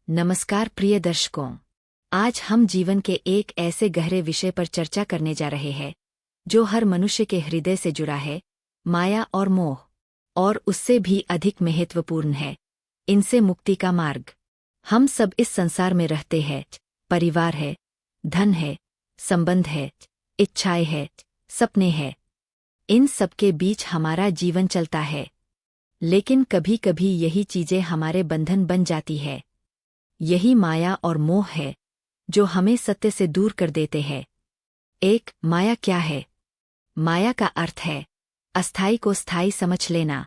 नमस्कार प्रिय दर्शकों। आज हम जीवन के एक ऐसे गहरे विषय पर चर्चा करने जा रहे हैं जो हर मनुष्य के हृदय से जुड़ा है, माया और मोह, और उससे भी अधिक महत्वपूर्ण है, इनसे मुक्ति का मार्ग। हम सब इस संसार में रहते हैं, परिवार है, धन है, संबंध है, इच्छाएं है, सपने हैं। इन सबके बीच हमारा जीवन चलता है, लेकिन कभी कभी यही चीजें हमारे बंधन बन जाती है। यही माया और मोह है जो हमें सत्य से दूर कर देते हैं। एक, माया क्या है? माया का अर्थ है अस्थाई को स्थायी समझ लेना।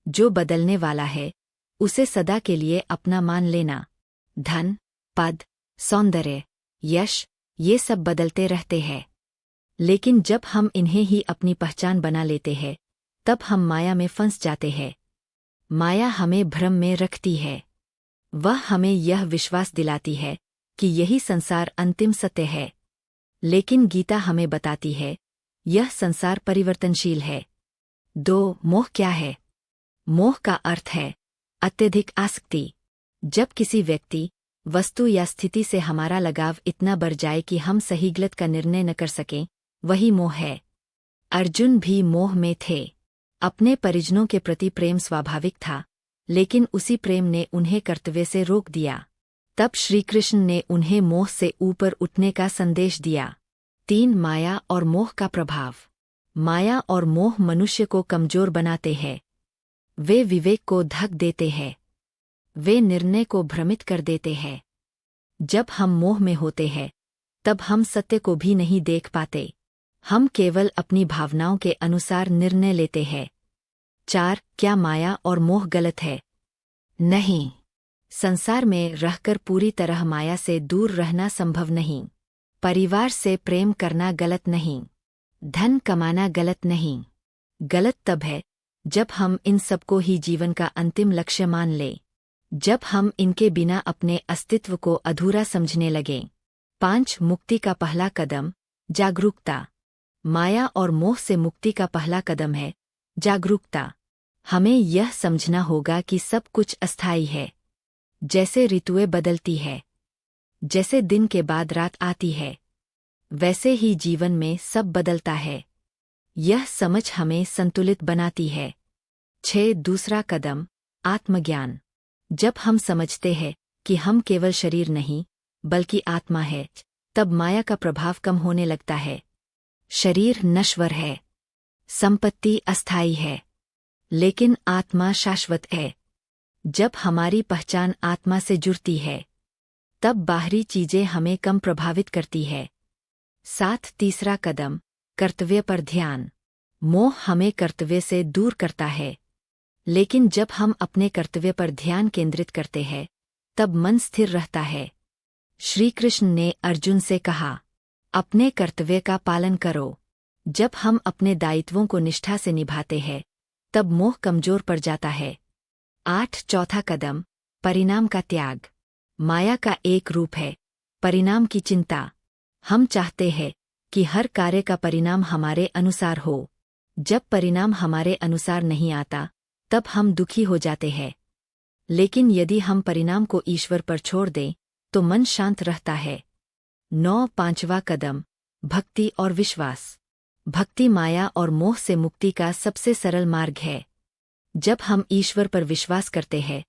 जो बदलने वाला है उसे सदा के लिए अपना मान लेना। धन, पद, सौंदर्य, यश, ये सब बदलते रहते हैं, लेकिन जब हम इन्हें ही अपनी पहचान बना लेते हैं तब हम माया में फंस जाते हैं। माया हमें भ्रम में रखती है। वह हमें यह विश्वास दिलाती है कि यही संसार अंतिम सत्य है, लेकिन गीता हमें बताती है यह संसार परिवर्तनशील है। 2, मोह क्या है? मोह का अर्थ है अत्यधिक आसक्ति। जब किसी व्यक्ति, वस्तु या स्थिति से हमारा लगाव इतना बढ़ जाए कि हम सही गलत का निर्णय न कर सकें, वही मोह है। अर्जुन भी मोह में थे। अपने परिजनों के प्रति प्रेम स्वाभाविक था, लेकिन उसी प्रेम ने उन्हें कर्तव्य से रोक दिया। तब श्रीकृष्ण ने उन्हें मोह से ऊपर उठने का संदेश दिया। 3, माया और मोह का प्रभाव। माया और मोह मनुष्य को कमजोर बनाते हैं। वे विवेक को ढक देते हैं। वे निर्णय को भ्रमित कर देते हैं। जब हम मोह में होते हैं तब हम सत्य को भी नहीं देख पाते। हम केवल अपनी भावनाओं के अनुसार निर्णय लेते हैं। 4, क्या माया और मोह गलत है? नहीं। संसार में रहकर पूरी तरह माया से दूर रहना संभव नहीं। परिवार से प्रेम करना गलत नहीं। धन कमाना गलत नहीं। गलत तब है जब हम इन सबको ही जीवन का अंतिम लक्ष्य मान लें, जब हम इनके बिना अपने अस्तित्व को अधूरा समझने लगें। 5, मुक्ति का पहला कदम, जागरूकता। माया और मोह से मुक्ति का पहला कदम है जागरूकता। हमें यह समझना होगा कि सब कुछ अस्थायी है। जैसे ऋतुएं बदलती है, जैसे दिन के बाद रात आती है, वैसे ही जीवन में सब बदलता है। यह समझ हमें संतुलित बनाती है। 6, दूसरा कदम, आत्मज्ञान। जब हम समझते हैं कि हम केवल शरीर नहीं बल्कि आत्मा है, तब माया का प्रभाव कम होने लगता है। शरीर नश्वर है, संपत्ति अस्थायी है, लेकिन आत्मा शाश्वत है। जब हमारी पहचान आत्मा से जुड़ती है तब बाहरी चीजें हमें कम प्रभावित करती है। 7, तीसरा कदम, कर्तव्य पर ध्यान। मोह हमें कर्तव्य से दूर करता है, लेकिन जब हम अपने कर्तव्य पर ध्यान केंद्रित करते हैं तब मन स्थिर रहता है। श्री कृष्ण ने अर्जुन से कहा, अपने कर्तव्य का पालन करो। जब हम अपने दायित्वों को निष्ठा से निभाते हैं तब मोह कमजोर पड़ जाता है। 8, चौथा कदम, परिणाम का त्याग। माया का एक रूप है परिणाम की चिंता। हम चाहते हैं कि हर कार्य का परिणाम हमारे अनुसार हो। जब परिणाम हमारे अनुसार नहीं आता तब हम दुखी हो जाते हैं, लेकिन यदि हम परिणाम को ईश्वर पर छोड़ दें तो मन शांत रहता है। 9, पांचवा कदम, भक्ति और विश्वास। भक्ति माया और मोह से मुक्ति का सबसे सरल मार्ग है। जब हम ईश्वर पर विश्वास करते हैं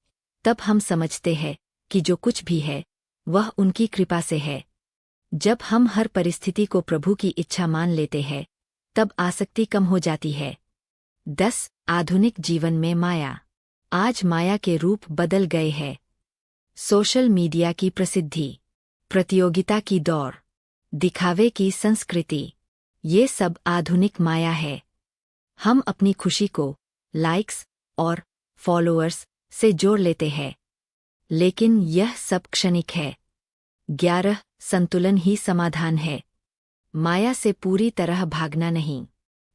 तब हम समझते हैं कि जो कुछ भी है वह उनकी कृपा से है। जब हम हर परिस्थिति को प्रभु की इच्छा मान लेते हैं तब आसक्ति कम हो जाती है। 10, आधुनिक जीवन में माया। आज माया के रूप बदल गए हैं। सोशल मीडिया की प्रसिद्धि, प्रतियोगिता की दौड़, दिखावे की संस्कृति, ये सब आधुनिक माया है। हम अपनी खुशी को लाइक्स और फॉलोअर्स से जोड़ लेते हैं, लेकिन यह सब क्षणिक है। 11, संतुलन ही समाधान है। माया से पूरी तरह भागना नहीं,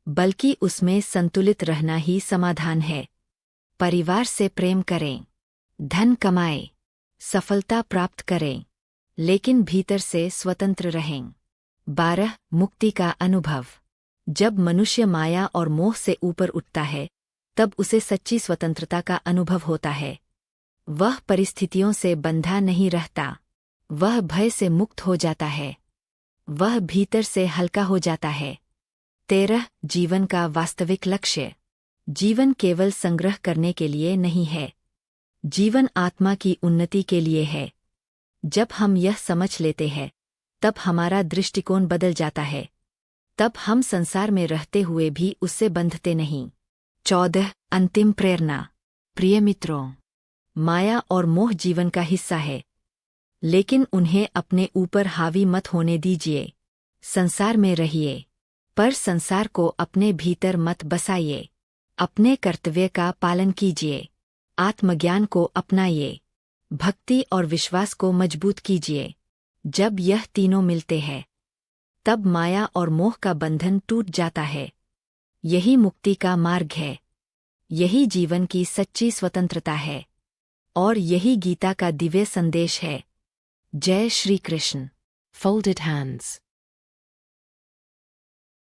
बल्कि उसमें संतुलित रहना ही समाधान है। परिवार से प्रेम करें, धन कमाएं, सफलता प्राप्त करें, लेकिन भीतर से स्वतंत्र रहें। 12, मुक्ति का अनुभव। जब मनुष्य माया और मोह से ऊपर उठता है तब उसे सच्ची स्वतंत्रता का अनुभव होता है। वह परिस्थितियों से बंधा नहीं रहता, वह भय से मुक्त हो जाता है, वह भीतर से हल्का हो जाता है। 13 जीवन का वास्तविक लक्ष्य। जीवन केवल संग्रह करने के लिए नहीं है, जीवन आत्मा की उन्नति के लिए है। जब हम यह समझ लेते हैं, तब हमारा दृष्टिकोण बदल जाता है, तब हम संसार में रहते हुए भी उससे बंधते नहीं। 14 अंतिम प्रेरणा। प्रिय मित्रों, माया और मोह जीवन का हिस्सा है, लेकिन उन्हें अपने ऊपर हावी मत होने दीजिए। संसार में रहिए, पर संसार को अपने भीतर मत बसाइए। अपने कर्तव्य का पालन कीजिए, आत्मज्ञान को अपनाइए, भक्ति और विश्वास को मजबूत कीजिए। जब यह तीनों मिलते हैं, तब माया और मोह का बंधन टूट जाता है। यही मुक्ति का मार्ग है, यही जीवन की सच्ची स्वतंत्रता है, और यही गीता का दिव्य संदेश है। जय श्री कृष्ण। Folded hands.